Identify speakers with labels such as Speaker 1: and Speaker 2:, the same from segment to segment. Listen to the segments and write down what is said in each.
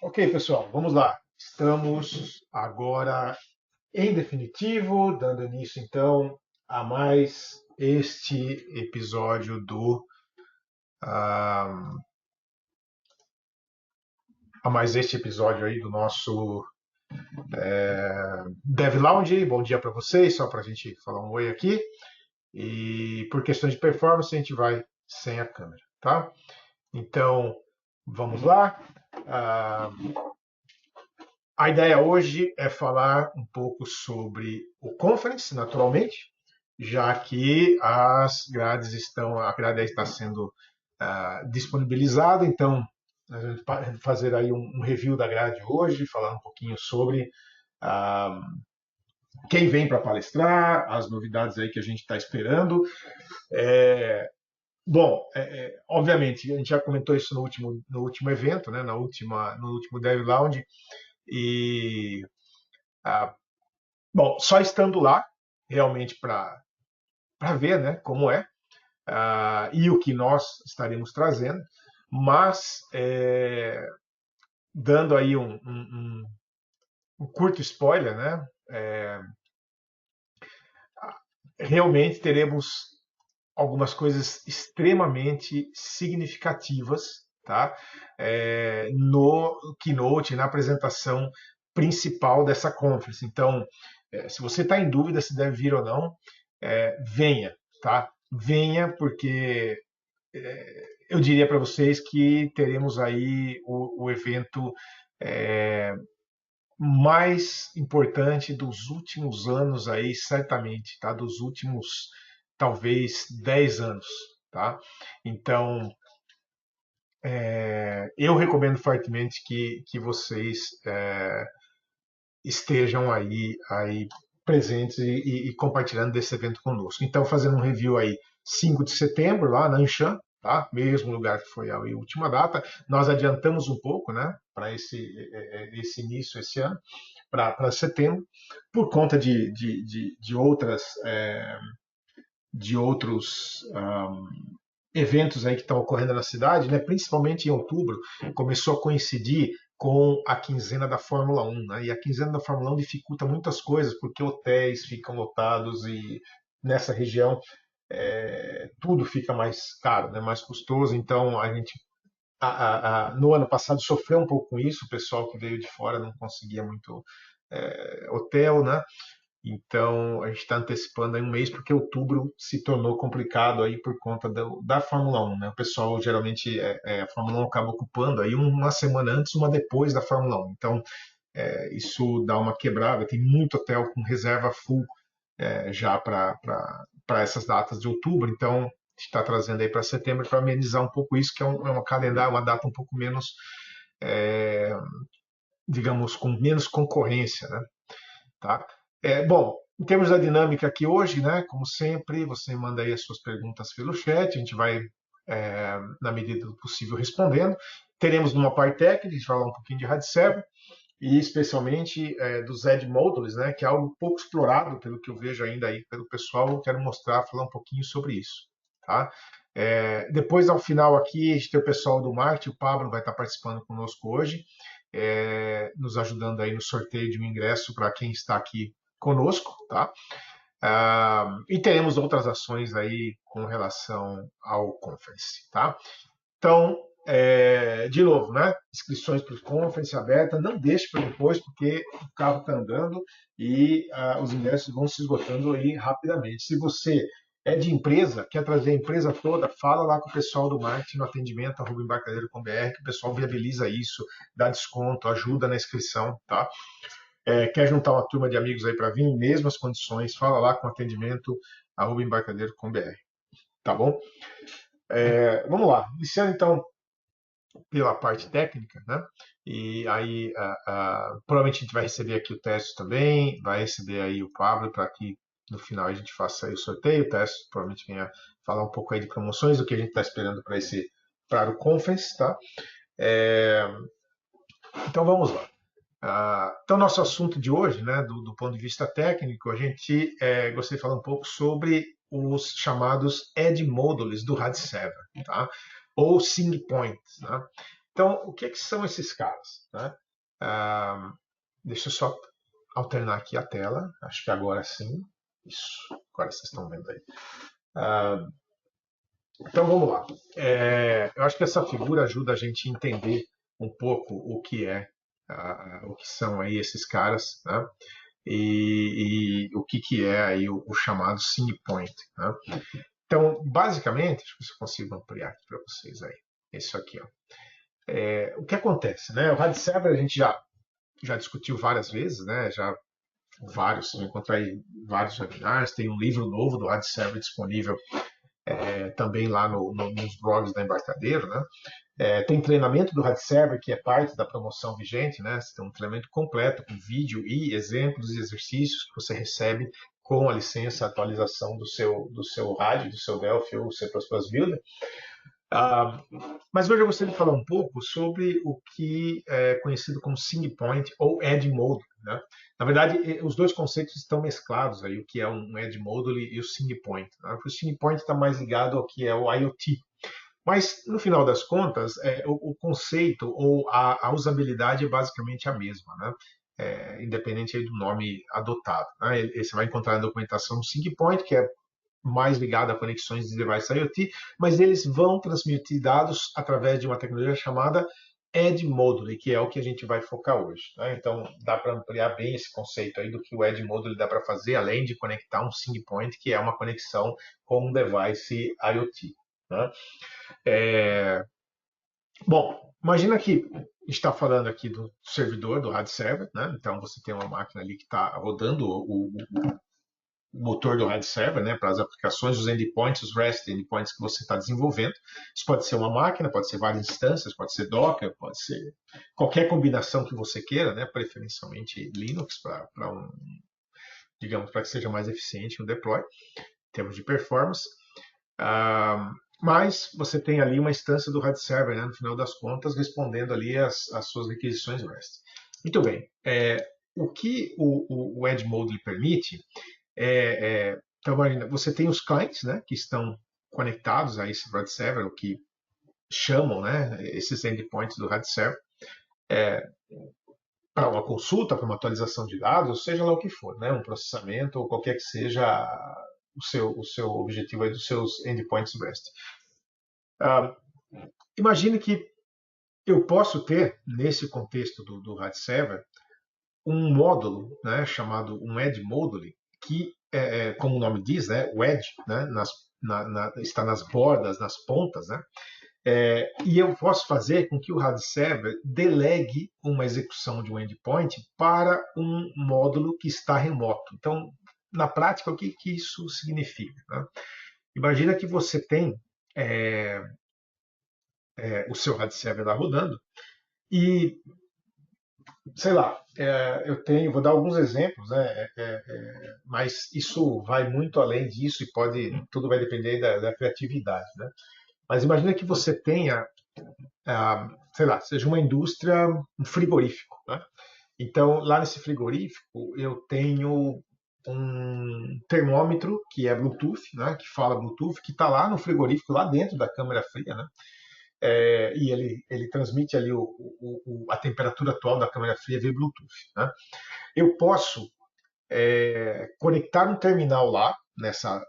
Speaker 1: Ok, pessoal, vamos lá. Estamos agora em definitivo, dando início então a mais este episódio ah, a mais este episódio aí do nosso Dev Lounge. Bom dia para vocês, só para a gente falar um oi aqui. E por questões de performance a gente vai sem a câmera, tá? Então vamos lá. Ah, A ideia hoje é falar um pouco sobre o Conference, naturalmente, já que a grade está sendo disponibilizada, então a gente vai fazer aí um review da grade hoje, falar um pouquinho sobre ah, quem vem para palestrar, as novidades aí que a gente está esperando. É, obviamente, a gente já comentou isso no último evento, né, no último Dev Lounge, e ah, bom, só estando lá, realmente para ver, né, como é, e o que nós estaremos trazendo, mas dando aí um curto spoiler, né, realmente teremos algumas coisas extremamente significativas, tá, no keynote, na apresentação principal dessa conference. Então, se você está em dúvida se deve vir ou não, venha, tá? Venha, porque eu diria para vocês que teremos aí o evento é, mais importante dos últimos anos aí, certamente, tá? Dos últimos, talvez, 10 anos, tá? Então, eu recomendo fortemente que vocês estejam aí presentes e compartilhando desse evento conosco. Então, fazendo um review aí 5 de setembro, lá na Anshan, tá? Mesmo lugar que foi a última data. Nós adiantamos um pouco, né, para esse início, esse ano, para setembro, por conta de outros eventos aí que estão ocorrendo na cidade, né? Principalmente em outubro, começou a coincidir com a quinzena da Fórmula 1, né? E a quinzena da Fórmula 1 dificulta muitas coisas, porque hotéis ficam lotados e nessa região tudo fica mais caro, né? Mais custoso. Então a gente no ano passado sofreu um pouco com isso, o pessoal que veio de fora não conseguia muito hotel, né? Então, a gente está antecipando aí um mês, porque outubro se tornou complicado aí por conta da Fórmula 1, né? O pessoal geralmente, a Fórmula 1 acaba ocupando aí uma semana antes, uma depois da Fórmula 1. Então, isso dá uma quebrada, tem muito hotel com reserva full já para essas datas de outubro, então a gente está trazendo aí para setembro para amenizar um pouco isso, que é uma calendário, uma data um pouco menos, é, digamos, com menos concorrência, né? Tá? Bom, em termos da dinâmica aqui hoje, né, como sempre, você manda aí as suas perguntas pelo chat, a gente vai, na medida do possível, respondendo. Teremos numa parte técnica, a gente vai falar um pouquinho de Rádio Server, e especialmente dos Edge Modules, né, que é algo pouco explorado, pelo que eu vejo ainda aí pelo pessoal, eu quero mostrar, falar um pouquinho sobre isso. Tá? Depois, ao final aqui, a gente tem o pessoal do marketing, o Pablo vai estar participando conosco hoje, nos ajudando aí no sorteio de um ingresso para quem está aqui conosco, tá? E teremos outras ações aí com relação ao conference, tá? Então, de novo, né? Inscrições para o conference aberta, não deixe para depois, porque o carro está andando e os ingressos vão se esgotando aí rapidamente. Se você é de empresa, quer trazer a empresa toda, fala lá com o pessoal do marketing no atendimento @embarcadeiro.com.br, que o pessoal viabiliza isso, dá desconto, ajuda na inscrição, tá? Quer juntar uma turma de amigos aí para vir, mesmas condições, fala lá com o atendimento @embarcadeiro.com.br, tá bom? Vamos lá, iniciando então pela parte técnica, né? E aí, provavelmente a gente vai receber aqui o teste também, vai receber aí o Pablo para que no final a gente faça aí o sorteio. O teste provavelmente venha falar um pouco aí de promoções, o que a gente está esperando para o conference, tá? É, então vamos lá. Então, nosso assunto de hoje, né, do ponto de vista técnico, a gente gostaria de falar um pouco sobre os chamados Edge Modules do RAD7, tá? Ou Sing Points, né? Então, o que são esses caras? Né? Ah, deixa eu só alternar aqui a tela. Acho que agora sim. Isso, agora vocês estão vendo aí. Ah, então vamos lá. Eu acho que essa figura ajuda a gente a entender um pouco o que são aí esses caras, né? E o que é aí o chamado Sing Point. Né? Então, basicamente, acho que eu consigo ampliar aqui para vocês aí. Isso aqui, ó. O que acontece, né? O RAD Server a gente já discutiu várias vezes, né? Já vários, eu encontrei vários webinars, tem um livro novo do RAD Server disponível também lá nos blogs da Embarcadero, né? Tem treinamento do RAD Server, que é parte da promoção vigente, né? Você tem um treinamento completo com vídeo e exemplos e exercícios que você recebe com a licença, a atualização do seu rádio, do seu Delphi ou C++ Builder. Mas hoje eu gostaria de falar um pouco sobre o que é conhecido como Sing Point ou Edge Module. Né? Na verdade, os dois conceitos estão mesclados aí, o que é um Edge Module e o Sing Point. Né? O Sing Point está mais ligado ao que é o IoT. Mas, no final das contas, o conceito ou a usabilidade é basicamente a mesma, né? Independente aí do nome adotado. Né? Você vai encontrar na documentação o Sing Point, que é mais ligado a conexões de device IoT, mas eles vão transmitir dados através de uma tecnologia chamada Edge Module, que é o que a gente vai focar hoje. Né? Então, dá para ampliar bem esse conceito aí do que o Edge Module dá para fazer, além de conectar um Sing Point, que é uma conexão com um device IoT. Né? Bom, imagina que a gente está falando aqui do servidor, do RAD Server, né? Então você tem uma máquina ali que está rodando o motor do RAD Server, né, para as aplicações, os endpoints, os REST endpoints que você está desenvolvendo. Isso pode ser uma máquina, pode ser várias instâncias, pode ser Docker, pode ser qualquer combinação que você queira, né, preferencialmente Linux, digamos, para que seja mais eficiente o deploy, em termos de performance. Mas você tem ali uma instância do RAD Server, né, no final das contas, respondendo ali as suas requisições REST. Muito bem. O que o Edge Mode permite então, você tem os clientes, né, que estão conectados a esse RAD Server, o que chamam, né, esses endpoints do RAD Server, para uma consulta, para uma atualização de dados, ou seja lá o que for, né, um processamento ou qualquer que seja o seu objetivo aí dos seus endpoints REST. Imagine que eu posso ter, nesse contexto do RAD Server, um módulo, né, chamado um Edge Module, que, como o nome diz, né, o Edge, né, está nas bordas, nas pontas, né, e eu posso fazer com que o RAD Server delegue uma execução de um endpoint para um módulo que está remoto. Então, na prática, o que isso significa? Né? Imagina que você tem o seu RAD Server lá rodando e sei lá, vou dar alguns exemplos, né? Mas isso vai muito além disso e tudo vai depender da criatividade, né? Mas imagina que você tenha, sei lá, seja uma indústria, um frigorífico, né? Então, lá nesse frigorífico, eu tenho um termômetro que é Bluetooth, né? Que fala Bluetooth, que está lá no frigorífico, lá dentro da câmara fria, né? E ele transmite ali a temperatura atual da câmera fria via Bluetooth. Né? Eu posso conectar um terminal lá,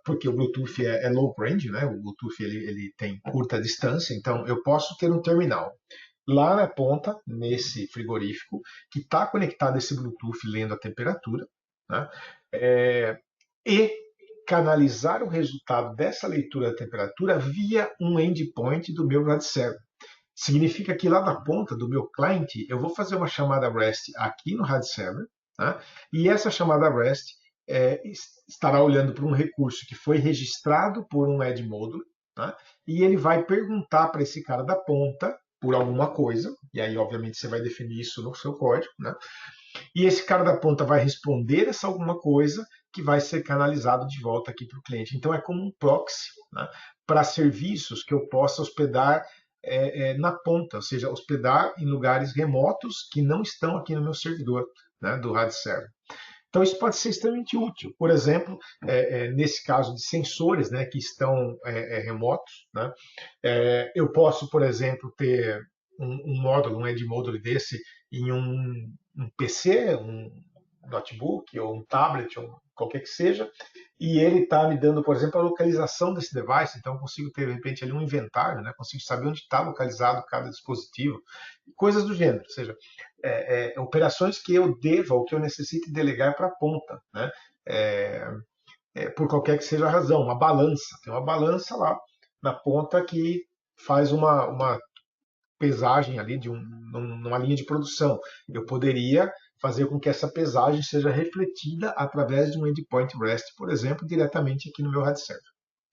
Speaker 1: porque o Bluetooth é low range, né? O Bluetooth ele tem curta distância, então eu posso ter um terminal lá na ponta, nesse frigorífico, que está conectado a esse Bluetooth lendo a temperatura, né? E canalizar o resultado dessa leitura da temperatura via um endpoint do meu RAD Server. Significa que lá na ponta do meu cliente eu vou fazer uma chamada REST aqui no RAD Server, tá? E essa chamada REST estará olhando para um recurso que foi registrado por um Edge Module, tá? E ele vai perguntar para esse cara da ponta por alguma coisa, e aí obviamente você vai definir isso no seu código, né? E esse cara da ponta vai responder essa alguma coisa que vai ser canalizado de volta aqui para o cliente. Então é como um proxy, né, para serviços que eu possa hospedar na ponta, ou seja, hospedar em lugares remotos que não estão aqui no meu servidor, né, do RAD Server. Então isso pode ser extremamente útil. Por exemplo, nesse caso de sensores, né, que estão remotos, né, eu posso, por exemplo, ter um módulo, um edge module desse em um PC, um notebook ou um tablet, ou qualquer que seja, e ele está me dando, por exemplo, a localização desse device, então eu consigo ter, de repente, ali um inventário, né? Consigo saber onde está localizado cada dispositivo, coisas do gênero, ou seja, operações que eu deva ou que eu necessite delegar para a ponta, né? Por qualquer que seja a razão, uma balança, tem uma balança lá na ponta que faz uma pesagem ali numa linha de produção. Eu poderia fazer com que essa pesagem seja refletida através de um endpoint REST, por exemplo, diretamente aqui no meu RAD server.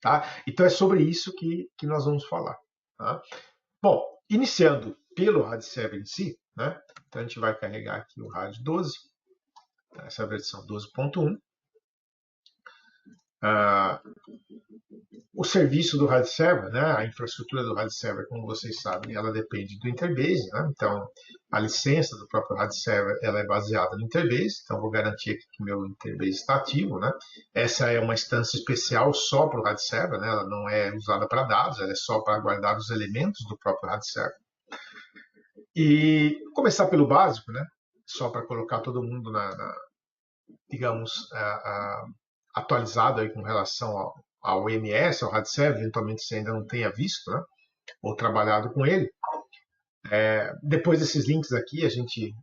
Speaker 1: Tá? Então é sobre isso que nós vamos falar. Tá? Bom, iniciando pelo RAD server em si, né? Então a gente vai carregar aqui o RAD 12, essa é a versão 12.1. O serviço do RAD server, né, a infraestrutura do RAD server, como vocês sabem, ela depende do Interbase, né? Então a licença do próprio RAD server ela é baseada no Interbase, então vou garantir aqui que o meu Interbase está ativo, né? Essa é uma instância especial só para o RAD server, né? Ela não é usada para dados, ela é só para guardar os elementos do próprio RAD server. E começar pelo básico, né? Só para colocar todo mundo digamos, atualizado aí com relação ao EMS, ao RAD server, eventualmente você ainda não tenha visto, né? Ou trabalhado com ele. Depois desses links aqui a gente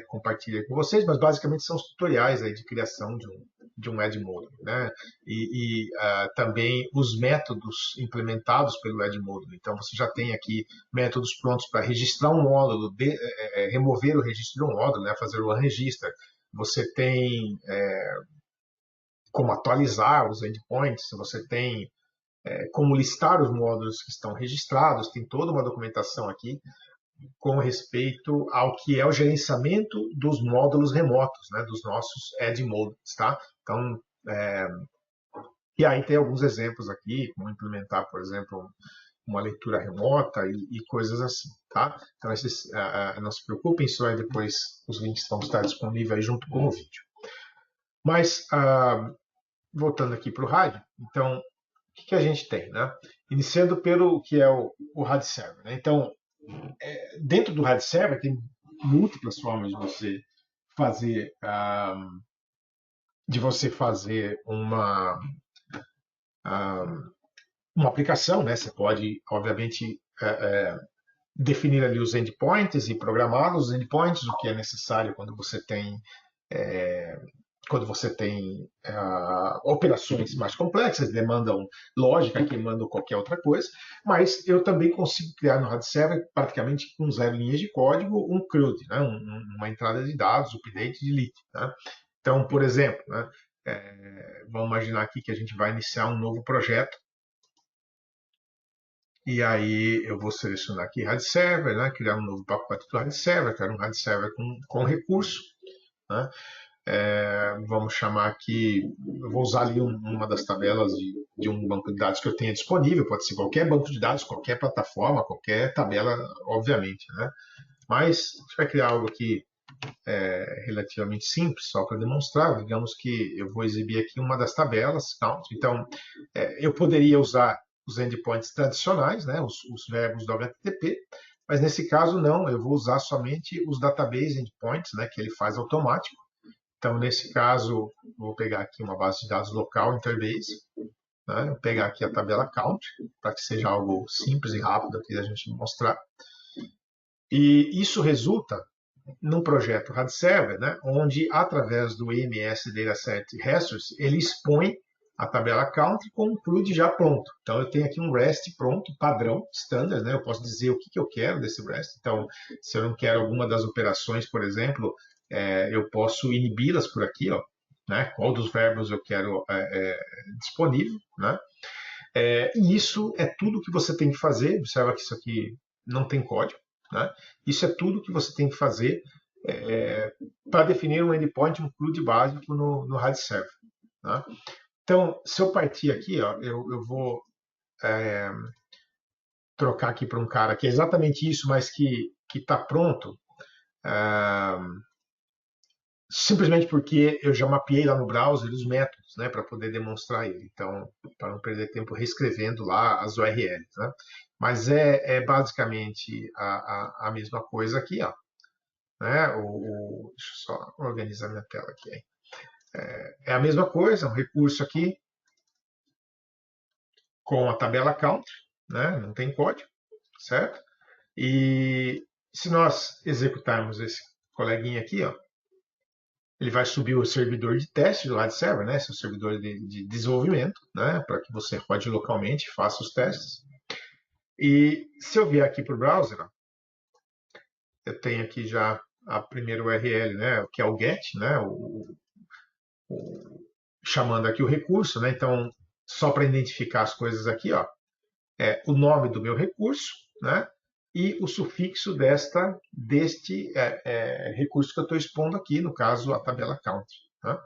Speaker 1: compartilha com vocês, mas basicamente são os tutoriais aí de criação de um Edge Module, né? E também os métodos implementados pelo Edge Module. Então você já tem aqui métodos prontos para registrar um módulo, remover o registro de um módulo, né? Fazer o unregister. Você tem como atualizar os endpoints, você tem como listar os módulos que estão registrados, tem toda uma documentação aqui com respeito ao que é o gerenciamento dos módulos remotos, né, dos nossos Edge Modules, tá? Então, e aí tem alguns exemplos aqui, como implementar, por exemplo, uma leitura remota e coisas assim, tá? Então, não se preocupem, isso aí depois os links vão estar disponíveis aí junto com o vídeo. Mas, voltando aqui para o rádio, então, o que a gente tem, né? Iniciando pelo que é o RAD server, né? Então, dentro do RAD server tem múltiplas formas de você fazer uma aplicação, né? Você pode, obviamente, definir ali os endpoints e programá-los, os endpoints, o que é necessário quando você tem operações mais complexas, demandam lógica, que demandam qualquer outra coisa, mas eu também consigo criar no RAD server, praticamente com 0 linhas de código, um CRUD, né? Uma entrada de dados, update, delete. Né? Então, por exemplo, né? Vamos imaginar aqui que a gente vai iniciar um novo projeto, e aí eu vou selecionar aqui RAD server, né? Criar um novo pacote do RAD server, quero um RAD server com recurso, né? Vamos chamar aqui, eu vou usar ali uma das tabelas de um banco de dados que eu tenha disponível, pode ser qualquer banco de dados, qualquer plataforma, qualquer tabela, obviamente, né? Mas a gente vai criar algo aqui relativamente simples, só para demonstrar. Digamos que eu vou exibir aqui uma das tabelas, count. Então, eu poderia usar os endpoints tradicionais, né? Os verbos do HTTP, mas nesse caso não, eu vou usar somente os database endpoints, né? Que ele faz automático. Então, nesse caso, vou pegar aqui uma base de dados local, Interbase, né? Vou pegar aqui a tabela count, para que seja algo simples e rápido aqui da gente mostrar. E isso resulta num projeto RAD server, né? Onde, através do EMS Dataset Resource, ele expõe a tabela count com um CRUD já pronto. Então, eu tenho aqui um REST pronto, padrão, standard, né? Eu posso dizer o que eu quero desse REST. Então, se eu não quero alguma das operações, por exemplo, eu posso inibi-las por aqui, ó, né? Qual dos verbos eu quero disponível, né? E isso é tudo que você tem que fazer. Observa que isso aqui não tem código, né? Isso é tudo que você tem que fazer para definir um endpoint, um CRUD básico no RAD server. Né? Então, se eu partir aqui, ó, eu vou trocar aqui para um cara que é exatamente isso, mas que está pronto, simplesmente porque eu já mapeei lá no browser os métodos, né, para poder demonstrar ele. Então, para não perder tempo reescrevendo lá as URLs. Né? mas é basicamente a mesma coisa aqui, ó, né? Deixa eu só organizar minha tela aqui. É a mesma coisa, um recurso aqui com a tabela country, né? Não tem código, certo? E se nós executarmos esse coleguinha aqui, ó, ele vai subir o servidor de teste do lado server, né? Esse é o servidor de desenvolvimento, né? Para que você rode localmente, faça os testes. E se eu vier aqui para o browser, ó, eu tenho aqui já a primeira URL, né? Que é o get, né? Chamando aqui o recurso, né? Então, só para identificar as coisas aqui, ó, é o nome do meu recurso, né? E o sufixo deste recurso que eu estou expondo aqui, no caso, a tabela count. Tá?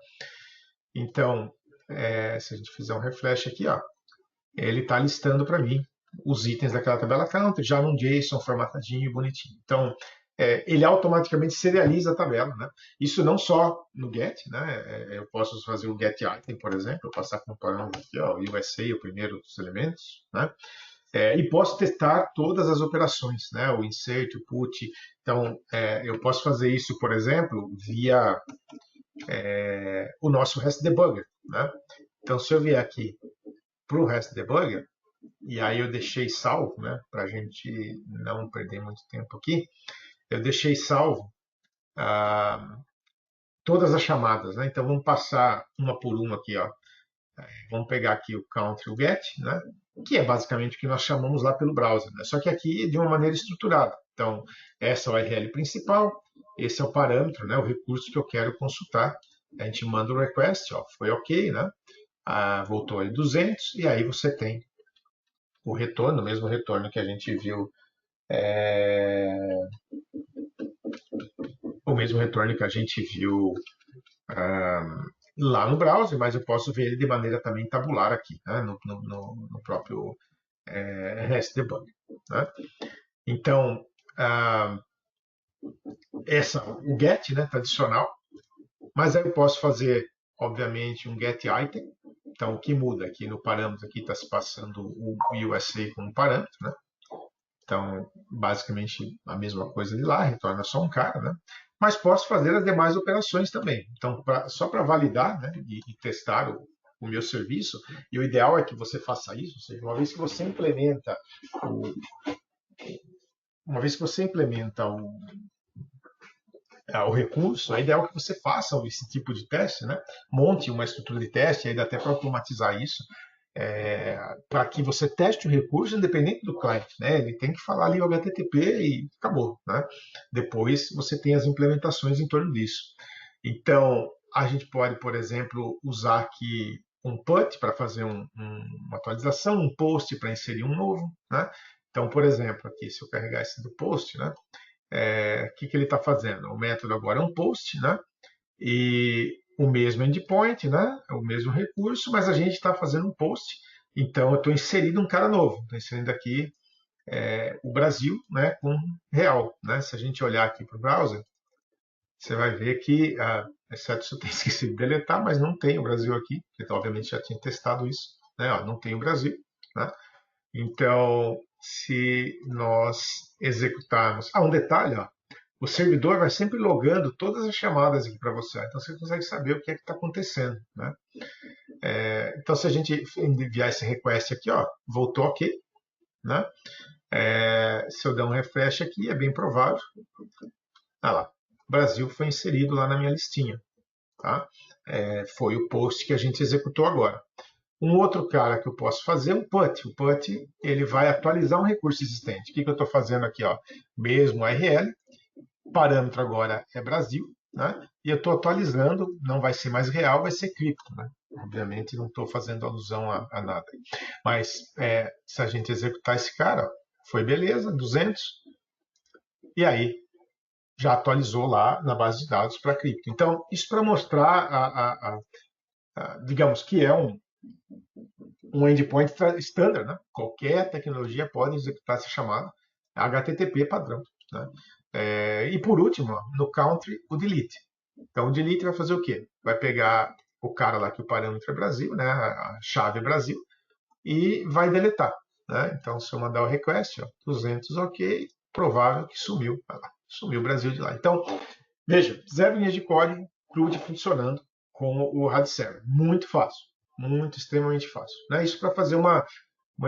Speaker 1: Então, se a gente fizer um refresh aqui, ó, ele está listando para mim os itens daquela tabela count, já num JSON formatadinho, bonitinho. Então, ele automaticamente serializa a tabela, né? Isso não só no get, né? Eu posso fazer o get item, por exemplo, eu passar comparando aqui, ó, o USA, o primeiro dos elementos, né? E posso testar todas as operações, né? O insert, o put. Então, eu posso fazer isso, por exemplo, via o nosso REST Debugger, né? Então, se eu vier aqui para o REST Debugger, e aí eu deixei salvo, né? Para a gente não perder muito tempo aqui, eu deixei salvo todas as chamadas, né? Então, vamos passar uma por uma aqui, ó. Vamos pegar aqui o count e o get, né? Que é basicamente o que nós chamamos lá pelo browser, né? Só que aqui de uma maneira estruturada. Então, essa é a URL principal, esse é o parâmetro, né? O recurso que eu quero consultar. A gente manda o request, ó, foi ok, né? Voltou aí 200, e aí você tem o retorno, o mesmo retorno que a gente viu, o mesmo retorno que a gente viu lá no browser, mas eu posso ver ele de maneira também tabular aqui, né? no próprio REST Debug. Né? Então, o get, né, tradicional, mas aí eu posso fazer, obviamente, um get item. Então, o que muda aqui no parâmetro, aqui está se passando o USA como parâmetro, né? Então, basicamente, a mesma coisa de lá, retorna só um cara, né? Mas posso fazer as demais operações também. Então, só para validar, né, e testar o meu serviço, e o ideal é que você faça isso, ou seja, uma vez que você implementa o recurso, a ideia é que você faça esse tipo de teste, né? Monte uma estrutura de teste, aí dá até para automatizar isso, para que você teste o recurso independente do cliente, né? Ele tem que falar ali o HTTP e acabou, né? Depois você tem as implementações em torno disso. Então, a gente pode, por exemplo, usar aqui um put para fazer uma atualização, um post para inserir um novo, né? Então, por exemplo, aqui, se eu carregar esse do post, né? O que ele está fazendo? O método agora é um post, né? E o mesmo endpoint, né? O mesmo recurso, mas a gente está fazendo um post. Então, eu estou inserindo um cara novo. Estou inserindo aqui o Brasil, né? Com real, né? Se a gente olhar aqui para o browser, você vai ver que, exceto se eu tenho esquecido de deletar, mas não tem o Brasil aqui, porque obviamente já tinha testado isso, né? Ó, não tem o Brasil, né? Então, se nós executarmos... um detalhe, ó, o servidor vai sempre logando todas as chamadas aqui para você, então você consegue saber o que é que está acontecendo, né? Então, se a gente enviar esse request aqui, ó, voltou ok, né? Se eu der um refresh aqui, é bem provável. Lá, Brasil foi inserido lá na minha listinha, tá? Foi o post que a gente executou agora. Um outro cara que eu posso fazer é um put. O put ele vai atualizar um recurso existente. O que eu estou fazendo aqui? Ó? Mesmo URL, parâmetro agora é Brasil, né? E eu estou atualizando, não vai ser mais real, vai ser cripto, né? Obviamente não estou fazendo alusão a nada. Mas se a gente executar esse cara, ó, foi beleza, 200, e aí já atualizou lá na base de dados para cripto. Então, isso para mostrar, digamos que é um endpoint standard, né? Qualquer tecnologia pode executar essa chamada HTTP padrão, né? E por último, no country, o delete. Então, o delete vai fazer o quê? Vai pegar o cara lá que o parâmetro é Brasil, né? A chave é Brasil, e vai deletar. né? Então, se eu mandar o request, ó, 200 ok, provável que sumiu. Olha lá, sumiu o Brasil de lá. Então, veja, 0 linhas de código, CRUD funcionando com o RAD Server. Muito fácil, muito, extremamente fácil. Né? Isso para fazer uma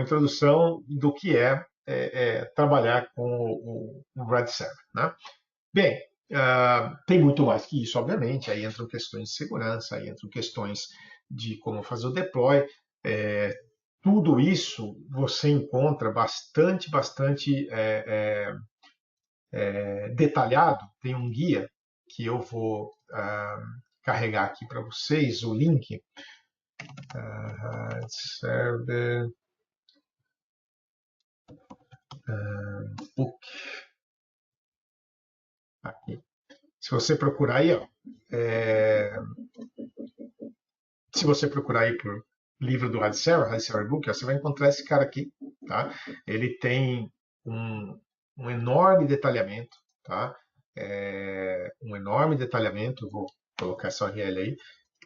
Speaker 1: introdução do que é trabalhar com o RAD Server. Né? Bem, tem muito mais que isso, obviamente. Aí entram questões de segurança, aí entram questões de como fazer o deploy. Tudo isso você encontra bastante detalhado. Tem um guia que eu vou carregar aqui para vocês, o link. Server Book. Aqui. Se você procurar aí, ó, se você procurar aí por livro do RAD Server Book, ó, você vai encontrar esse cara aqui. Tá? Ele tem um enorme detalhamento. Tá? Um enorme detalhamento. Vou colocar essa URL aí.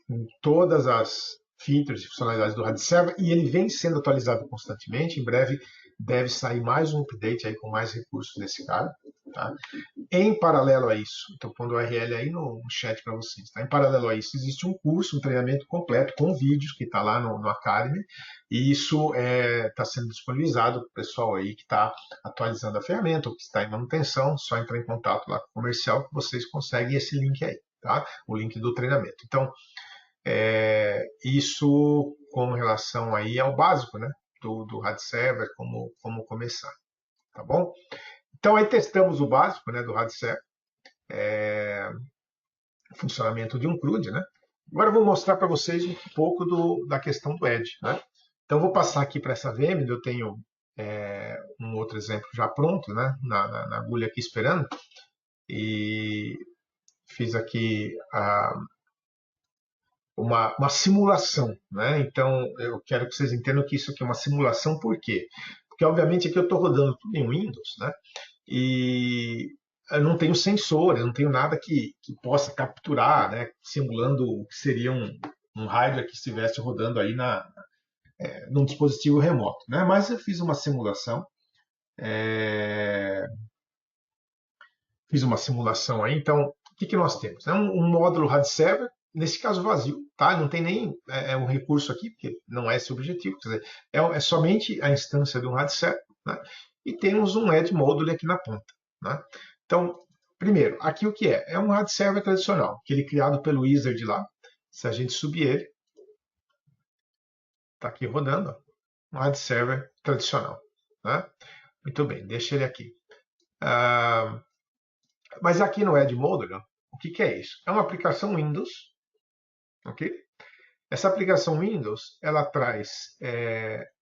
Speaker 1: Com todas as features e funcionalidades do RAD Server, e ele vem sendo atualizado constantemente. Em breve deve sair mais um update aí com mais recursos desse cara. Tá? Em paralelo a isso, estou pondo o URL aí no chat para vocês. Tá? Em paralelo a isso, existe um curso, um treinamento completo com vídeos que está lá no Academy, e isso está sendo disponibilizado para o pessoal aí que está atualizando a ferramenta ou que está em manutenção. Só entrar em contato lá com o comercial que vocês conseguem esse link aí, tá? O link do treinamento. Então, isso com relação aí ao básico, né? Do RAD Server, como começar, tá bom? Então aí testamos o básico, né, do RAD Server, funcionamento de um CRUD, né? Agora eu vou mostrar para vocês um pouco da questão do Edge, né? Então eu vou passar aqui para essa VM, eu tenho um outro exemplo já pronto, né? Na agulha aqui esperando, e fiz aqui uma simulação, né? Então eu quero que vocês entendam que isso aqui é uma simulação, por quê? Porque obviamente aqui eu estou rodando tudo em Windows, né? E eu não tenho sensor, eu não tenho nada que possa capturar, né? Simulando o que seria um hardware que estivesse rodando aí num dispositivo remoto, né? Mas eu fiz uma simulação, aí. Então, o que nós temos? Um módulo RAD Server, nesse caso vazio, tá? Não tem nem um recurso aqui, porque não é esse o objetivo. Quer dizer, é somente a instância de um RAD Server, né? E temos um Edge Module aqui na ponta, né? Então, primeiro, aqui o que é? É um RAD Server tradicional, aquele criado pelo Wizard lá. Se a gente subir ele, está aqui rodando, ó, um RAD Server tradicional, né? Muito bem, deixa ele aqui. Mas aqui no Edge Module, o que é isso? É uma aplicação Windows, ok? Essa aplicação Windows, ela traz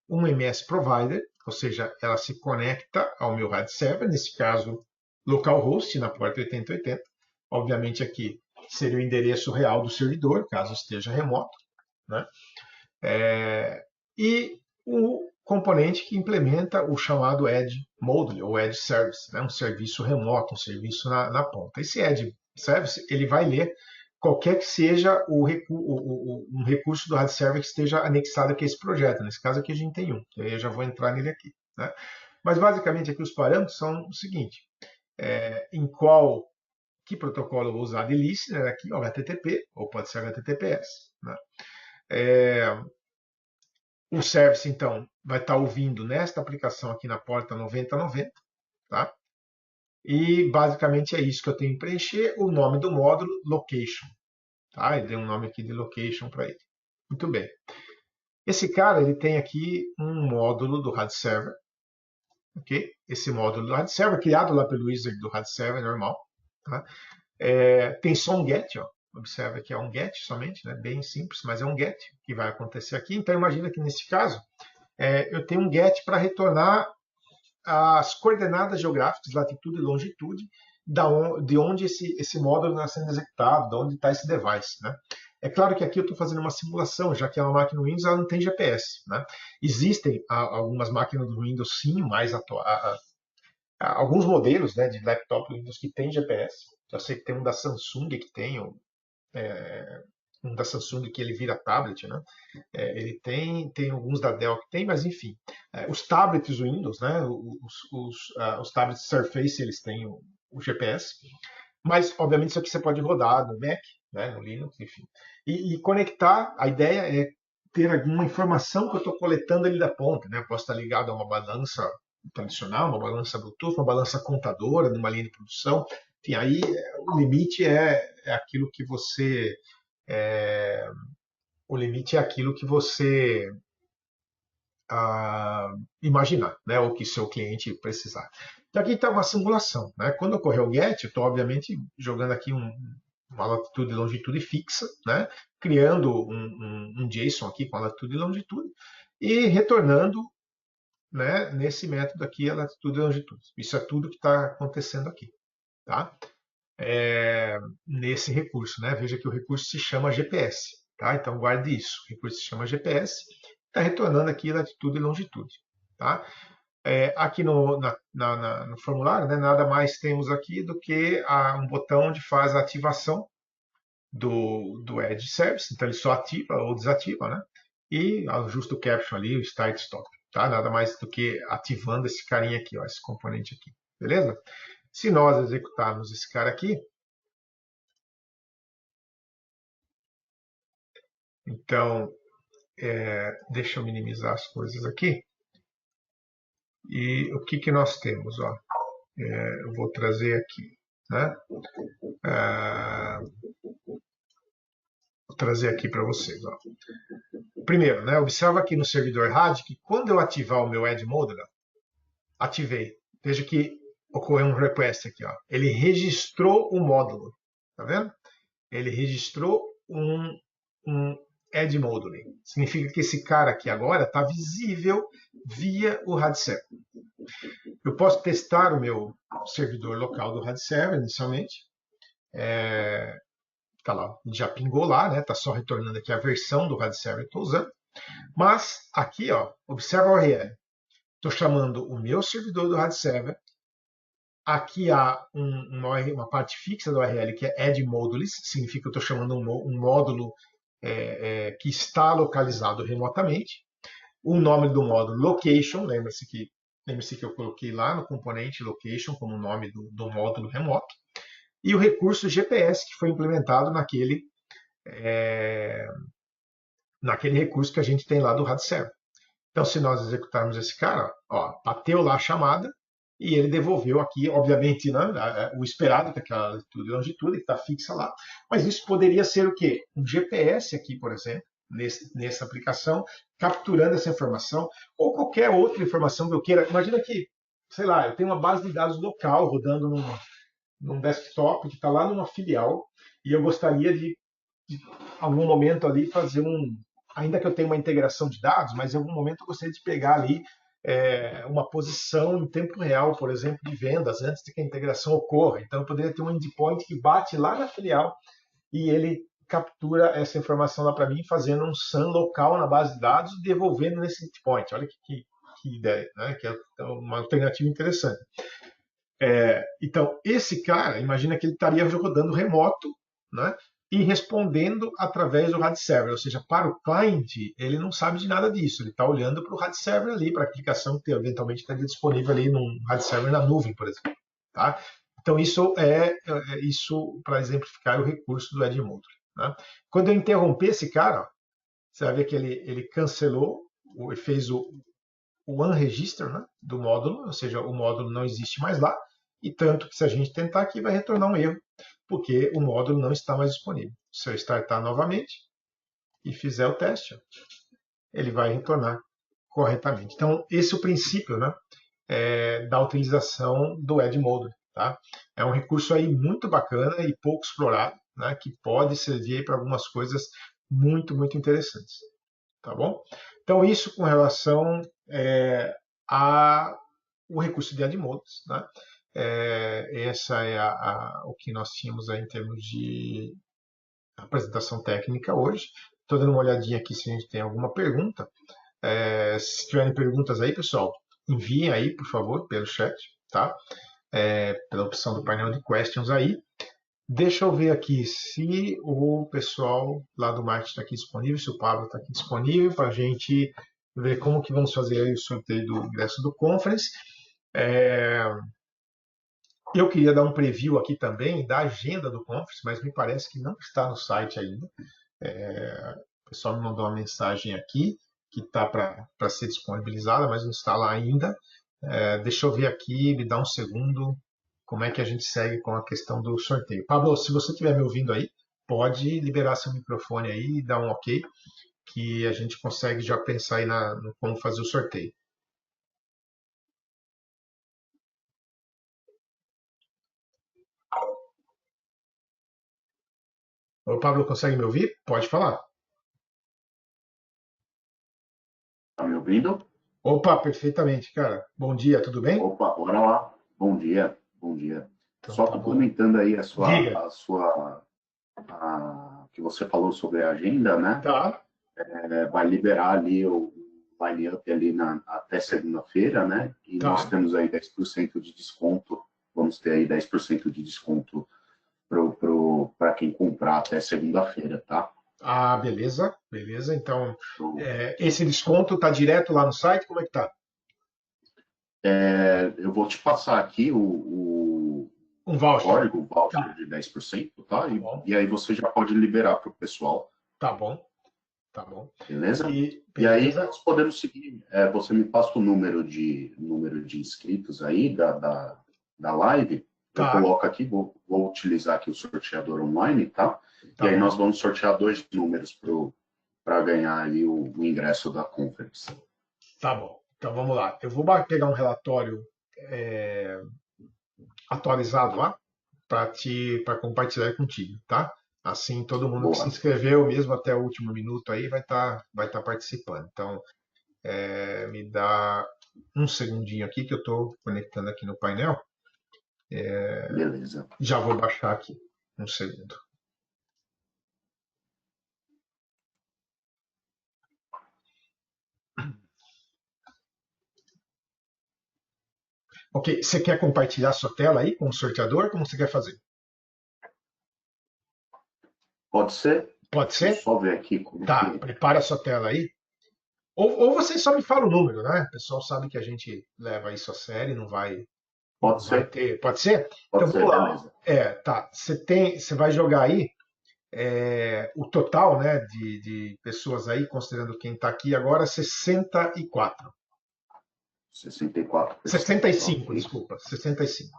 Speaker 1: um MS Provider, ou seja, ela se conecta ao meu RAD Server, nesse caso, localhost na porta 8080. Obviamente aqui seria o endereço real do servidor, caso esteja remoto, né? E o componente que implementa o chamado Edge Module, ou Edge Service, né? Um serviço remoto, um serviço na ponta. Esse Edge Service, ele vai ler qualquer que seja um recurso do RAD Server que esteja anexado aqui a esse projeto. Nesse caso aqui a gente tem um, eu já vou entrar nele aqui, né? Mas basicamente aqui os parâmetros são o seguinte: que protocolo eu vou usar de listener aqui, o HTTP, ou pode ser HTTPS, né? O service, então, vai estar ouvindo nesta aplicação aqui na porta 9090, tá? E basicamente é isso que eu tenho que preencher, o nome do módulo, location, tá? Eu dei um nome aqui de location para ele. Muito bem. Esse cara, ele tem aqui um módulo do RAD Server, ok? Esse módulo do RAD Server, criado lá pelo Wizard do RAD Server, normal, tá? Tem só um GET, ó. Observa que é um GET somente, né? Bem simples, mas é um GET que vai acontecer aqui. Então imagina que nesse caso eu tenho um GET para retornar as coordenadas geográficas, latitude e longitude, de onde esse módulo está sendo executado, de onde está esse device, né? É claro que aqui eu estou fazendo uma simulação, já que é uma máquina Windows, ela não tem GPS, né? Existem algumas máquinas do Windows, sim, mais alguns modelos, né, de laptop Windows que tem GPS. Eu sei que tem um da Samsung que tem, um da Samsung que ele vira tablet, né? Ele tem alguns da Dell que tem, mas enfim. Os tablets Windows, né? Os tablets Surface, eles têm o GPS, mas obviamente isso aqui você pode rodar no Mac, né? No Linux, enfim. E conectar, a ideia é ter alguma informação que eu estou coletando ali da ponta, né? Eu posso estar ligado a uma balança tradicional, uma balança Bluetooth, uma balança contadora, numa linha de produção. Enfim, aí o limite é aquilo que você é, o limite é aquilo que você imaginar, né? Ou que seu cliente precisar. Então aqui está uma simulação, né? Quando ocorrer o get, eu estou obviamente jogando aqui uma latitude e longitude fixa, né? Criando um JSON aqui com a latitude e longitude e retornando, né, nesse método aqui a latitude e longitude. Isso é tudo que está acontecendo aqui, tá? Nesse recurso, né? Veja que o recurso se chama GPS, tá? Então guarde isso. O recurso se chama GPS, está retornando aqui latitude e longitude, tá? Aqui no formulário, né, nada mais temos aqui do que um botão onde faz a ativação do Edge Service, então ele só ativa ou desativa, né? E ajusta o caption ali, o start stop, tá? Nada mais do que ativando esse carinha aqui, ó, esse componente aqui, beleza? Se nós executarmos esse cara aqui, então, deixa eu minimizar as coisas aqui. E o que nós temos? Ó? Eu vou trazer aqui, né? Vou trazer aqui para vocês. Ó. Primeiro, né? Observa aqui no servidor RAD que quando eu ativar o meu Edge Modular, ativei. Veja que ocorreu um request aqui. Ó. Ele registrou o módulo. Tá vendo? Ele registrou um Edge Modeling. Significa que esse cara aqui agora está visível via o RAD Server. Eu posso testar o meu servidor local do RAD Server inicialmente. Tá lá, já pingou lá, né? Tá só retornando aqui a versão do RAD Server que estou usando. Mas aqui, ó, observa a URL. Estou chamando o meu servidor do RAD Server. Aqui há uma parte fixa da URL que é add modules, significa que eu estou chamando um módulo que está localizado remotamente. O nome do módulo location, lembre-se que eu coloquei lá no componente location como nome do módulo remoto. E o recurso GPS que foi implementado naquele recurso que a gente tem lá do RAD Server. Então, se nós executarmos esse cara, ó, bateu lá a chamada e ele devolveu aqui, obviamente, né, o esperado, que é aquela latitude e longitude, que está fixa lá. Mas isso poderia ser o quê? Um GPS aqui, por exemplo, nessa aplicação, capturando essa informação, ou qualquer outra informação que eu queira. Imagina que, sei lá, eu tenho uma base de dados local rodando num desktop que está lá numa filial e eu gostaria de algum momento ali fazer ainda que eu tenha uma integração de dados, mas em algum momento eu gostaria de pegar ali uma posição em tempo real, por exemplo, de vendas, antes de que a integração ocorra. Então eu poderia ter um endpoint que bate lá na filial e ele captura essa informação lá para mim, fazendo um SAN local na base de dados e devolvendo nesse endpoint. Olha que ideia, né? Que é uma alternativa interessante. Então, esse cara, imagina que ele estaria rodando remoto, né? E respondendo através do RAD Server, ou seja, para o cliente, ele não sabe de nada disso, ele está olhando para o RAD Server ali, para a aplicação que eventualmente estaria disponível ali num RAD Server na nuvem, por exemplo. Tá? Então, isso isso para exemplificar o recurso do Edge Modular. Né? Quando eu interromper esse cara, ó, você vai ver que ele cancelou, ele fez o unregister, né, do módulo, ou seja, o módulo não existe mais lá, e tanto que se a gente tentar aqui vai retornar um erro, porque o módulo não está mais disponível. Se eu startar novamente e fizer o teste, ele vai retornar corretamente. Então, esse é o princípio, né, da utilização do Edge Modular. Tá? É um recurso aí muito bacana e pouco explorado, né, que pode servir para algumas coisas muito, muito interessantes. Tá bom? Então, isso com relação ao recurso de Edmodos. Né? Essa é o que nós tínhamos aí em termos de apresentação técnica hoje. Estou dando uma olhadinha aqui se a gente tem alguma pergunta. Se tiverem perguntas aí, pessoal, enviem aí, por favor, pelo chat, tá? Pela opção do painel de questions aí. Deixa eu ver aqui se o pessoal lá do marketing está aqui disponível, se o Pablo está aqui disponível para a gente ver como que vamos fazer aí o sorteio do ingresso do Conference. É, eu queria dar um preview aqui também da agenda do Conference, mas me parece que não está no site ainda. O pessoal me mandou uma mensagem aqui que está para ser disponibilizada, mas não está lá ainda. Deixa eu ver aqui, me dá um segundo, como é que a gente segue com a questão do sorteio. Pablo, se você estiver me ouvindo aí, pode liberar seu microfone aí e dar um ok, que a gente consegue já pensar aí no como fazer o sorteio. Ô, Pablo, consegue me ouvir? Pode falar.
Speaker 2: Tá me ouvindo?
Speaker 1: Opa, perfeitamente, cara. Bom dia, tudo bem?
Speaker 2: Opa, bora lá. Bom dia, bom dia.
Speaker 1: Então
Speaker 2: Só
Speaker 1: tá bom.
Speaker 2: complementando aí
Speaker 1: Diga.
Speaker 2: que você falou sobre a agenda, né?
Speaker 1: Tá,
Speaker 2: Vai liberar ali o line-up ali até segunda-feira, né? E nós
Speaker 1: tá.
Speaker 2: temos aí 10% de desconto. Vamos ter aí 10% de desconto para quem comprar até segunda-feira, tá?
Speaker 1: Ah, beleza, beleza. Então,
Speaker 2: Show.
Speaker 1: esse desconto tá direto lá no site? Como é que tá?
Speaker 2: Eu vou te passar aqui
Speaker 1: Um
Speaker 2: o
Speaker 1: voucher.
Speaker 2: código, o voucher
Speaker 1: Tá,
Speaker 2: de 10%, tá?
Speaker 1: tá bom,
Speaker 2: E aí você já pode liberar para o pessoal,
Speaker 1: tá bom, tá bom.
Speaker 2: beleza?
Speaker 1: E
Speaker 2: E aí
Speaker 1: beleza,
Speaker 2: nós podemos seguir. Você me passa o número de inscritos aí da live. Eu
Speaker 1: tá,
Speaker 2: coloco aqui, vou utilizar aqui o sorteador online, tá? E
Speaker 1: tá
Speaker 2: aí
Speaker 1: bom,
Speaker 2: nós vamos sortear dois números para ganhar ali o ingresso da conference.
Speaker 1: tá bom. Então vamos lá. Eu vou pegar um relatório é, atualizado lá para compartilhar contigo, tá? Assim todo mundo que se
Speaker 2: Boa.
Speaker 1: inscreveu mesmo até o último minuto aí vai estar participando. Então me dá um segundinho aqui que eu estou conectando aqui no painel.
Speaker 2: Beleza.
Speaker 1: Já vou baixar aqui. Um segundo. Ok, você quer compartilhar sua tela aí com o sorteador? Como você quer fazer?
Speaker 2: Pode ser?
Speaker 1: Pode
Speaker 2: Deixa eu
Speaker 1: ser?
Speaker 2: só ver aqui como
Speaker 1: Tá,
Speaker 2: que.
Speaker 1: prepara a sua tela aí. Ou você só me fala o número, né? O pessoal sabe que a gente leva isso a sério,
Speaker 2: Pode
Speaker 1: não vai
Speaker 2: ser?
Speaker 1: ter. Pode ser? Então
Speaker 2: Pode
Speaker 1: vamos
Speaker 2: ser,
Speaker 1: lá.
Speaker 2: beleza.
Speaker 1: Tá. Você vai jogar aí o total, né, de pessoas aí, considerando quem está aqui agora, 64.
Speaker 2: 64 pessoas,
Speaker 1: 65,
Speaker 2: ok.
Speaker 1: desculpa. 65.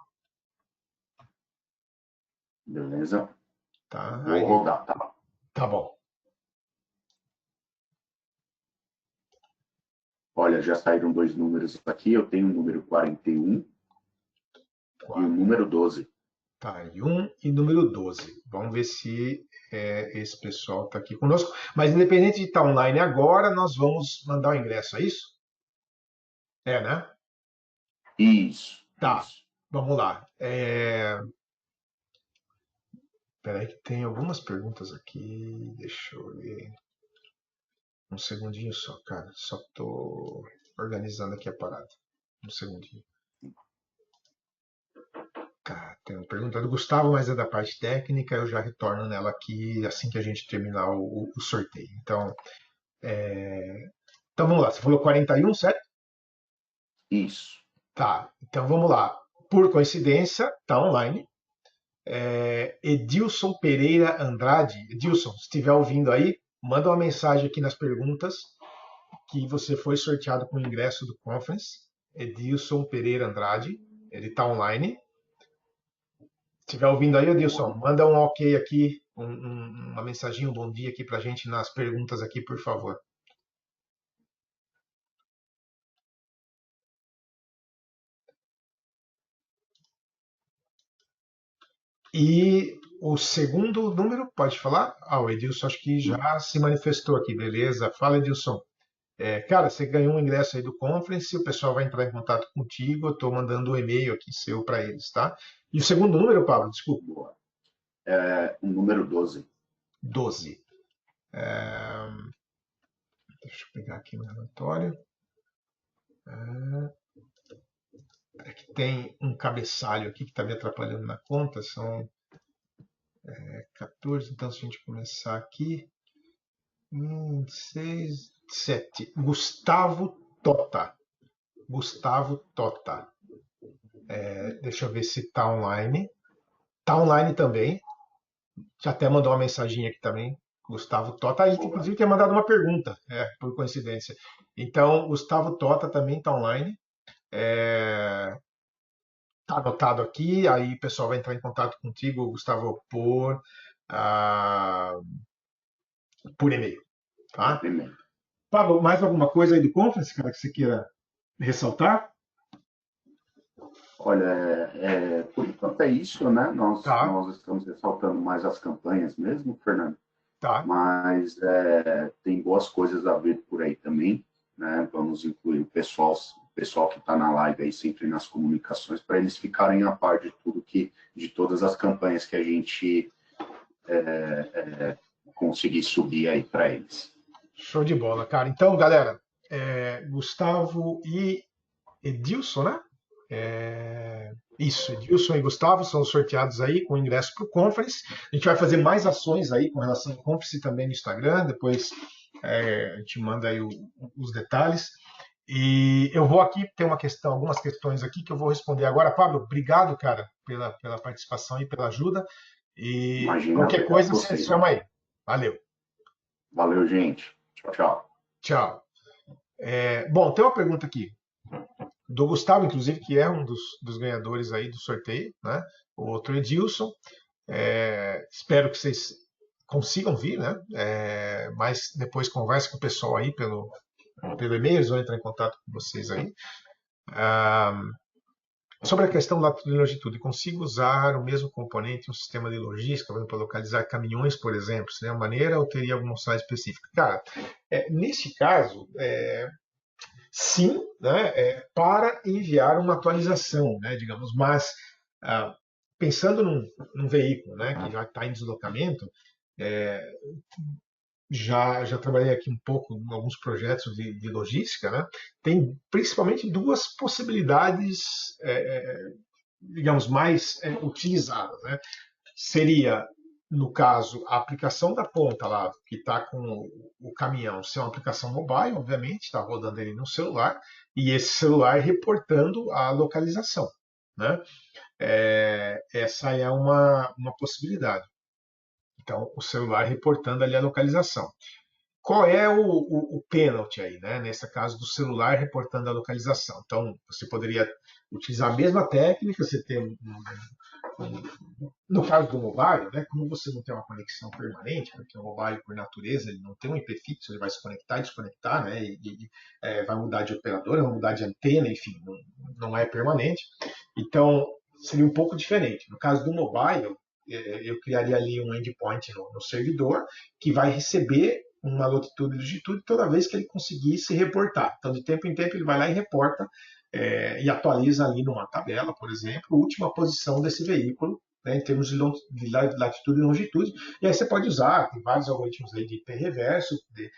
Speaker 2: Beleza.
Speaker 1: Tá?
Speaker 2: Vou
Speaker 1: Aí,
Speaker 2: rodar, tá?
Speaker 1: tá bom.
Speaker 2: Olha, já saíram dois números aqui. Eu tenho o número 41 e o número 12.
Speaker 1: Tá, e número 12. Vamos ver se esse pessoal está aqui conosco. Mas independente de estar online agora, nós vamos mandar o ingresso, é isso? É, né?
Speaker 2: Isso,
Speaker 1: Tá,
Speaker 2: isso.
Speaker 1: vamos lá. Peraí que tem algumas perguntas aqui. Deixa eu ver. Um segundinho só, cara. Só tô organizando aqui a parada. Um segundinho. Cara, tem uma pergunta do Gustavo, mas é da parte técnica. Eu já retorno nela aqui assim que a gente terminar o sorteio. Então vamos lá. Você falou 41, certo?
Speaker 2: Isso.
Speaker 1: Tá, então vamos lá. Por coincidência, tá online. Edilson Pereira Andrade. Edilson, se estiver ouvindo aí, manda uma mensagem aqui nas perguntas que você foi sorteado com o ingresso do conference. Edilson Pereira Andrade, ele está online. Se estiver ouvindo aí, Edilson,
Speaker 2: Boa.
Speaker 1: manda um ok aqui, uma mensagem, um bom dia aqui para a gente nas perguntas aqui, por favor. E o segundo número, pode falar? O Edilson acho que já se manifestou aqui, beleza? Fala, Edilson. Cara, você ganhou um ingresso aí do conference, o pessoal vai entrar em contato contigo, eu estou mandando um e-mail aqui seu para eles, tá? E o segundo número, Pablo, desculpa,
Speaker 2: Boa. O número 12.
Speaker 1: 12. Deixa eu pegar aqui no relatório. É que tem um cabeçalho aqui que está me atrapalhando na conta, são 14, então se a gente começar aqui. 6, 7. Gustavo Tota. Gustavo Tota. Deixa eu ver se está online. Está online também. Já até mandou uma mensaginha aqui também. Gustavo Tota. Aí, inclusive, tinha mandado uma pergunta, por coincidência. Então, Gustavo Tota também está online. Está anotado aqui. Aí o pessoal vai entrar em contato contigo, Gustavo, ah, por e-mail. Tá? Pablo, mais alguma coisa aí do Conference, cara, que você queira ressaltar?
Speaker 2: Olha, por enquanto é isso, né?
Speaker 1: Tá,
Speaker 2: Nós estamos ressaltando mais as campanhas mesmo, Fernando,
Speaker 1: tá.
Speaker 2: mas tem boas coisas a ver por aí também, né? Vamos incluir o pessoal que está na live aí sempre nas comunicações, para eles ficarem a par de tudo de todas as campanhas que a gente conseguir subir aí para eles.
Speaker 1: Show de bola, cara. Então, galera, Gustavo e Edilson, né? Isso, Edilson e Gustavo são sorteados aí com ingresso para o Conference. A gente vai fazer mais ações aí com relação ao Conference também no Instagram. Depois a gente manda aí os detalhes. E eu vou aqui ter algumas questões aqui que eu vou responder agora. Pablo, obrigado, cara, pela participação e pela ajuda. E
Speaker 2: Imagina,
Speaker 1: qualquer
Speaker 2: obrigado a
Speaker 1: coisa você
Speaker 2: vocês.
Speaker 1: chama aí. Valeu.
Speaker 2: Valeu, gente. Tchau, tchau.
Speaker 1: Tchau. Bom, tem uma pergunta aqui do Gustavo, inclusive, que é um dos ganhadores aí do sorteio, né? O outro Edilson. Espero que vocês consigam vir, né? Mas depois converse com o pessoal aí pelo e-mail, eles vão entrar em contato com vocês aí. Sobre a questão da latitude e longitude, consigo usar o mesmo componente em um sistema de logística para localizar caminhões, por exemplo? Seria uma maneira ou teria alguma site específica? Cara, nesse caso, sim, né, para enviar uma atualização, né, digamos, mas pensando num veículo, né, que já está em deslocamento, já trabalhei aqui um pouco em alguns projetos de logística, né, tem principalmente duas possibilidades, digamos, mais utilizadas, né, seria no caso, a aplicação da ponta lá, que está com o caminhão, ser uma aplicação mobile, obviamente, está rodando ele no celular, e esse celular reportando a localização. Né? Essa é uma possibilidade. Então, o celular reportando ali a localização. Qual é o pênalti aí, né? Nesse caso do celular reportando a localização. Então, você poderia utilizar a mesma técnica, você ter no caso do mobile, né, como você não tem uma conexão permanente, porque o mobile, por natureza, ele não tem um IP fixo, ele vai se conectar e desconectar, né, vai mudar de operadora, vai mudar de antena, enfim, não é permanente. Então, seria um pouco diferente. No caso do mobile, eu criaria ali um endpoint no servidor que vai receber uma latitude e longitude toda vez que ele conseguir se reportar. Então, de tempo em tempo, ele vai lá e reporta e atualiza ali numa tabela, por exemplo, a última posição desse veículo, né, em termos de latitude e longitude. E aí você pode usar, tem vários algoritmos aí de IP reverso, de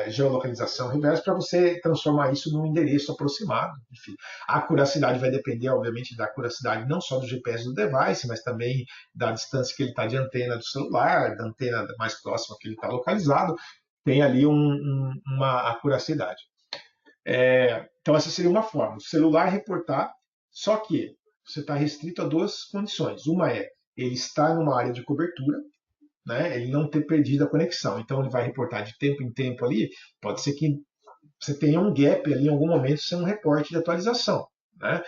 Speaker 1: geolocalização reversa, para você transformar isso num endereço aproximado. Enfim, a acuracidade vai depender, obviamente, da acuracidade não só do GPS do device, mas também da distância que ele está de antena do celular, da antena mais próxima que ele está localizado. Tem ali uma acuracidade. Então, essa seria uma forma. O celular reportar, só que você está restrito a duas condições. Uma é ele estar numa área de cobertura, né, ele não ter perdido a conexão. Então, ele vai reportar de tempo em tempo ali. Pode ser que você tenha um gap ali em algum momento sem um reporte de atualização. Né?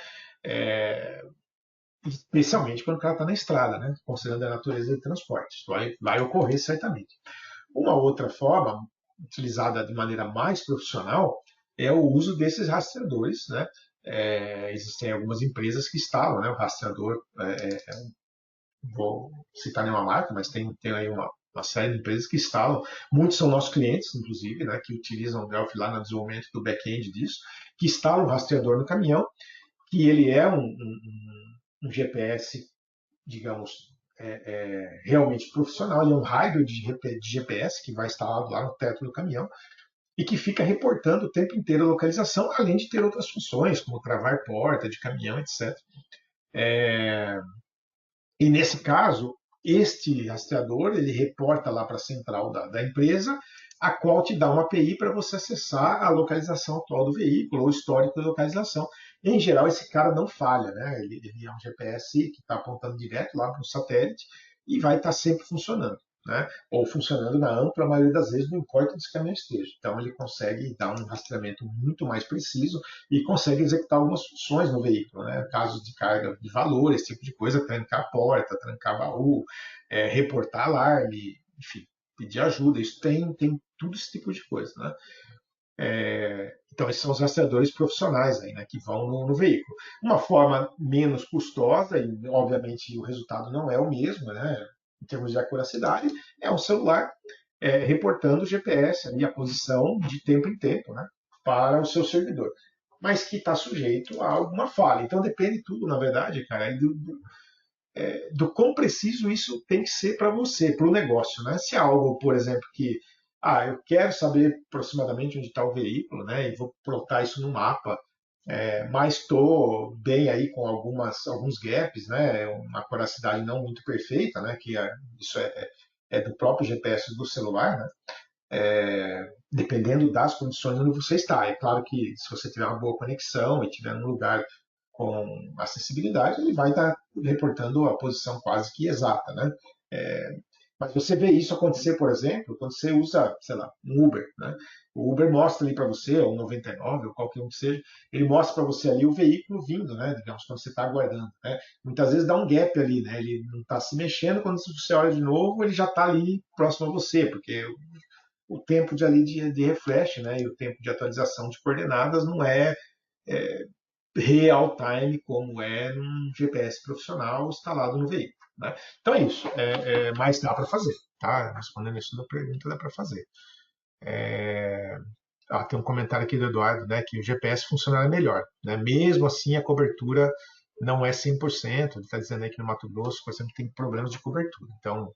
Speaker 1: Especialmente quando o cara está na estrada, né, considerando a natureza de transporte. Isso vai ocorrer certamente. Uma outra forma, utilizada de maneira mais profissional, é o uso desses rastreadores. Né? Existem algumas empresas que instalam, né, o rastreador, vou citar nenhuma marca, mas tem aí uma série de empresas que instalam. Muitos são nossos clientes, inclusive, né, que utilizam o Delphi lá no desenvolvimento do back-end disso, que instalam o rastreador no caminhão, que ele é um GPS, digamos, realmente profissional, ele é um hardware de GPS que vai instalado lá no teto do caminhão e que fica reportando o tempo inteiro a localização, além de ter outras funções, como travar porta de caminhão, etc. E nesse caso, este rastreador ele reporta lá para a central da empresa, a qual te dá uma API para você acessar a localização atual do veículo, ou o histórico de localização. Em geral, esse cara não falha, né? Ele é um GPS que está apontando direto lá para o satélite e vai estar sempre funcionando, né? Ou funcionando na ampla maioria das vezes, não importa onde esse caminhão esteja. Então, ele consegue dar um rastreamento muito mais preciso e consegue executar algumas funções no veículo, né? Casos de carga de valor, esse tipo de coisa, trancar a porta, trancar baú, reportar alarme, enfim, pedir ajuda. Isso tem tudo esse tipo de coisa, né? Então, esses são os rastreadores profissionais aí, né, que vão no veículo. Uma forma menos custosa, e obviamente o resultado não é o mesmo, né, em termos de acuracidade, é um celular reportando o GPS, ali, a posição de tempo em tempo, né, para o seu servidor, mas que está sujeito a alguma falha. Então depende tudo, na verdade, cara, do quão preciso isso tem que ser para você, para o negócio, né? Se é algo, por exemplo, que eu quero saber aproximadamente onde está o veículo, né? E vou plotar isso no mapa, mas estou bem aí com alguns gaps, né? Uma acuracidade não muito perfeita, né? Isso é do próprio GPS do celular, né? Dependendo das condições onde você está. É claro que se você tiver uma boa conexão e tiver um lugar com acessibilidade, ele vai estar reportando a posição quase que exata, né? É, mas você vê isso acontecer, por exemplo, quando você usa, sei lá, um Uber, né? O Uber mostra ali para você, ou 99, ou qualquer um que seja, ele mostra para você ali o veículo vindo, né? Digamos, quando você está aguardando, né? Muitas vezes dá um gap ali, né? Ele não está se mexendo, quando você olha de novo, ele já está ali próximo a você, porque o tempo de refresh, né? E o tempo de atualização de coordenadas não é real time como é num GPS profissional instalado no veículo. Né? Então é isso. Mas dá para fazer. Tá? Respondendo isso da pergunta, dá para fazer. Tem um comentário aqui do Eduardo, né, que o GPS funcionará melhor. Né? Mesmo assim, a cobertura não é 100%. Ele está dizendo aí que no Mato Grosso, por exemplo, tem problemas de cobertura. Então,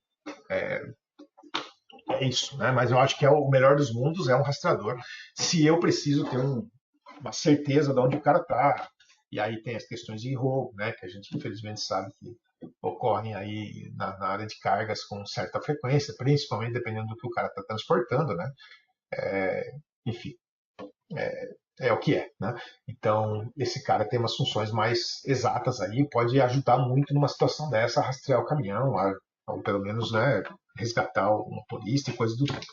Speaker 1: é isso. Né? Mas eu acho que o melhor dos mundos é um rastreador. Se eu preciso ter uma certeza de onde o cara está. E aí tem as questões de roubo, né, que a gente infelizmente sabe que ocorrem aí na área de cargas com certa frequência, principalmente dependendo do que o cara está transportando, né? Enfim, é o que é, né? Então, esse cara tem umas funções mais exatas aí, pode ajudar muito numa situação dessa a rastrear o caminhão, ou pelo menos, né, resgatar o motorista e coisas do tipo.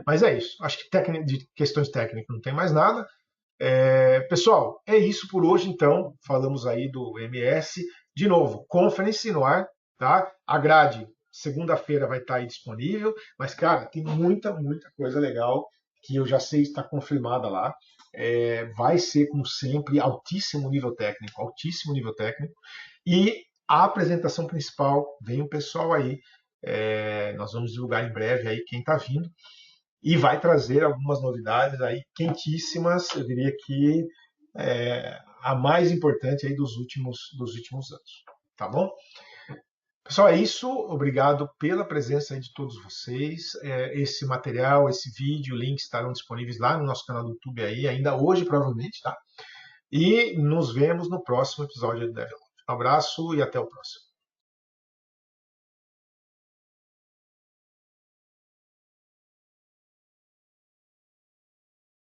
Speaker 1: Mas é isso. Acho que de questões técnicas não tem mais nada. Pessoal, é isso por hoje, então. Falamos aí do MS. De novo, Conference no ar, tá? A grade, segunda-feira vai estar aí disponível, mas, cara, tem muita coisa legal que eu já sei está confirmada lá. Vai ser, como sempre, altíssimo nível técnico, altíssimo nível técnico. E a apresentação principal, vem o pessoal aí. Nós vamos divulgar em breve aí quem está vindo e vai trazer algumas novidades aí quentíssimas, eu diria que a mais importante aí dos últimos anos, tá bom? Pessoal, é isso. Obrigado pela presença aí de todos vocês. Esse material, esse vídeo, links estarão disponíveis lá no nosso canal do YouTube aí, ainda hoje provavelmente, tá? E nos vemos no próximo episódio do Develop. Um abraço e até o próximo.